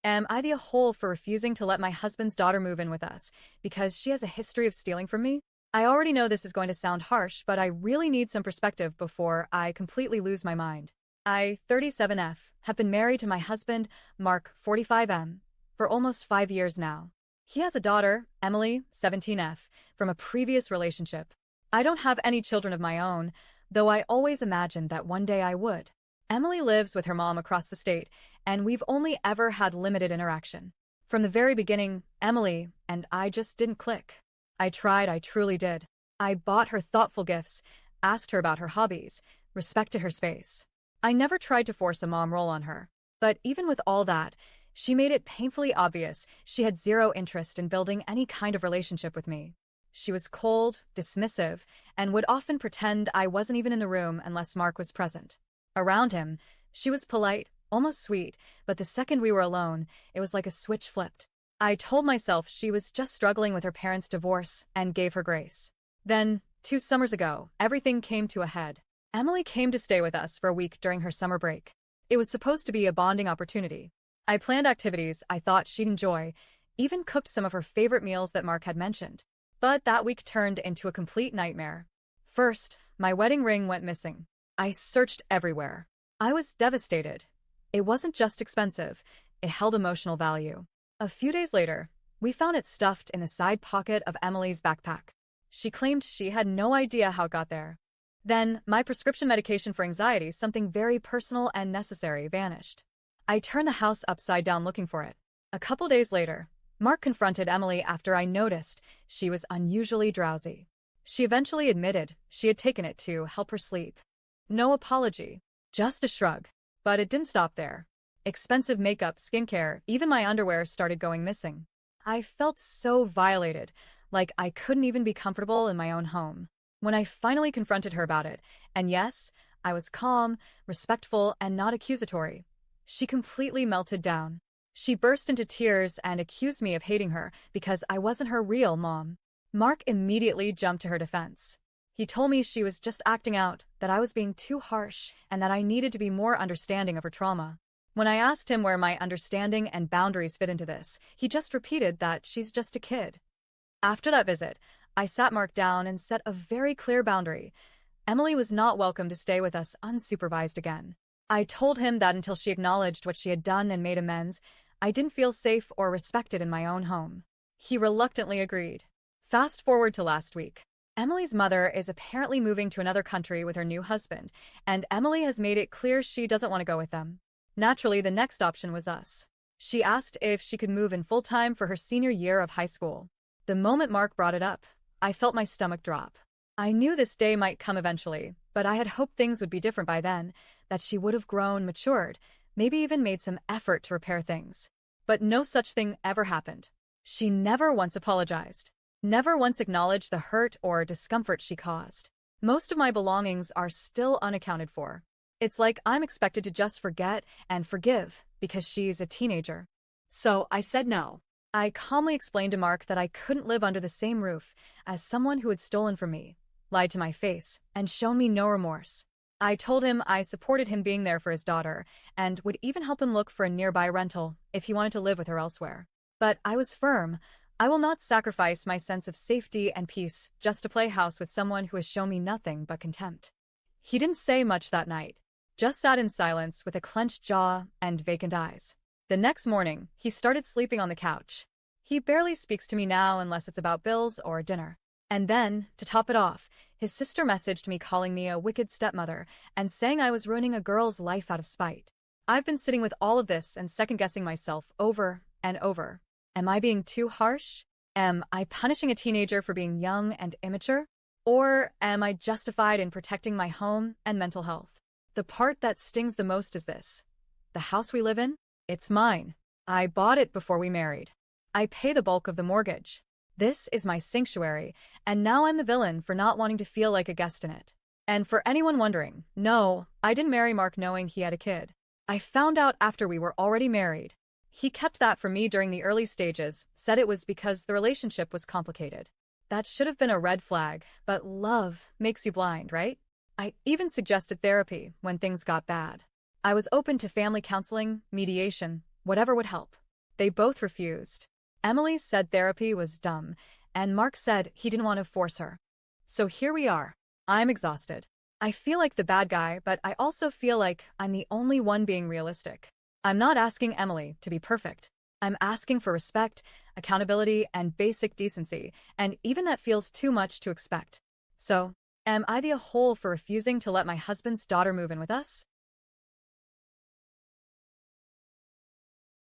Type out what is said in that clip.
Am I the a-hole for refusing to let my husband's daughter move in with us because she has a history of stealing from me? I already know this is going to sound harsh, but I really need some perspective before I completely lose my mind. I, 37F, have been married to my husband, Mark, 45M, for almost 5 years now. He has a daughter, Emily, 17F, from a previous relationship. I don't have any children of my own, though I always imagined that one day I would. Emily lives with her mom across the state, and we've only ever had limited interaction. From the very beginning, Emily and I just didn't click. I tried, I truly did. I bought her thoughtful gifts, asked her about her hobbies, respected her space. I never tried to force a mom role on her. But even with all that, she made it painfully obvious she had zero interest in building any kind of relationship with me. She was cold, dismissive, and would often pretend I wasn't even in the room unless Mark was present. Around him, she was polite, almost sweet, but the second we were alone, it was like a switch flipped. I told myself she was just struggling with her parents' divorce and gave her grace. Then, 2 summers ago, everything came to a head. Emily came to stay with us for a week during her summer break. It was supposed to be a bonding opportunity. I planned activities I thought she'd enjoy, even cooked some of her favorite meals that Mark had mentioned. But that week turned into a complete nightmare. First, my wedding ring went missing. I searched everywhere. I was devastated. It wasn't just expensive, it held emotional value. A few days later, we found it stuffed in the side pocket of Emily's backpack. She claimed she had no idea how it got there. Then, my prescription medication for anxiety, something very personal and necessary, vanished. I turned the house upside down looking for it. A couple days later, Mark confronted Emily after I noticed she was unusually drowsy. She eventually admitted she had taken it to help her sleep. No apology, just a shrug. But it didn't stop there. Expensive makeup, skincare, even my underwear started going missing. I felt so violated, like I couldn't even be comfortable in my own home. When I finally confronted her about it, and yes, I was calm, respectful, and not accusatory, she completely melted down. She burst into tears and accused me of hating her because I wasn't her real mom. Mark immediately jumped to her defense. He told me she was just acting out, that I was being too harsh, and that I needed to be more understanding of her trauma. When I asked him where my understanding and boundaries fit into this, he just repeated that she's just a kid. After that visit, I sat Mark down and set a very clear boundary. Emily was not welcome to stay with us unsupervised again. I told him that until she acknowledged what she had done and made amends, I didn't feel safe or respected in my own home. He reluctantly agreed. Fast forward to last week. Emily's mother is apparently moving to another country with her new husband, and Emily has made it clear she doesn't want to go with them. Naturally, the next option was us. She asked if she could move in full-time for her senior year of high school. The moment Mark brought it up, I felt my stomach drop. I knew this day might come eventually, but I had hoped things would be different by then, that she would have grown, matured, maybe even made some effort to repair things. But no such thing ever happened. She never once apologized. Never once acknowledged the hurt or discomfort she caused. Most of my belongings are still unaccounted for. It's like I'm expected to just forget and forgive because she's a teenager. So I said no. I calmly explained to Mark that I couldn't live under the same roof as someone who had stolen from me, lied to my face, and shown me no remorse. I told him I supported him being there for his daughter and would even help him look for a nearby rental if he wanted to live with her elsewhere. But I was firm. I will not sacrifice my sense of safety and peace just to play house with someone who has shown me nothing but contempt. He didn't say much that night, just sat in silence with a clenched jaw and vacant eyes. The next morning, he started sleeping on the couch. He barely speaks to me now unless it's about bills or dinner. And then, to top it off, his sister messaged me calling me a wicked stepmother and saying I was ruining a girl's life out of spite. I've been sitting with all of this and second-guessing myself over and over. Am I being too harsh? Am I punishing a teenager for being young and immature? Or am I justified in protecting my home and mental health? The part that stings the most is this. The house we live in? It's mine. I bought it before we married. I pay the bulk of the mortgage. This is my sanctuary, and now I'm the villain for not wanting to feel like a guest in it. And for anyone wondering, no, I didn't marry Mark knowing he had a kid. I found out after we were already married. He kept that from me during the early stages, said it was because the relationship was complicated. That should have been a red flag, but love makes you blind, right? I even suggested therapy when things got bad. I was open to family counseling, mediation, whatever would help. They both refused. Emily said therapy was dumb, and Mark said he didn't want to force her. So here we are. I'm exhausted. I feel like the bad guy, but I also feel like I'm the only one being realistic. I'm not asking Emily to be perfect. I'm asking for respect, accountability, and basic decency, and even that feels too much to expect. So, am I the whole for refusing to let my husband's daughter move in with us?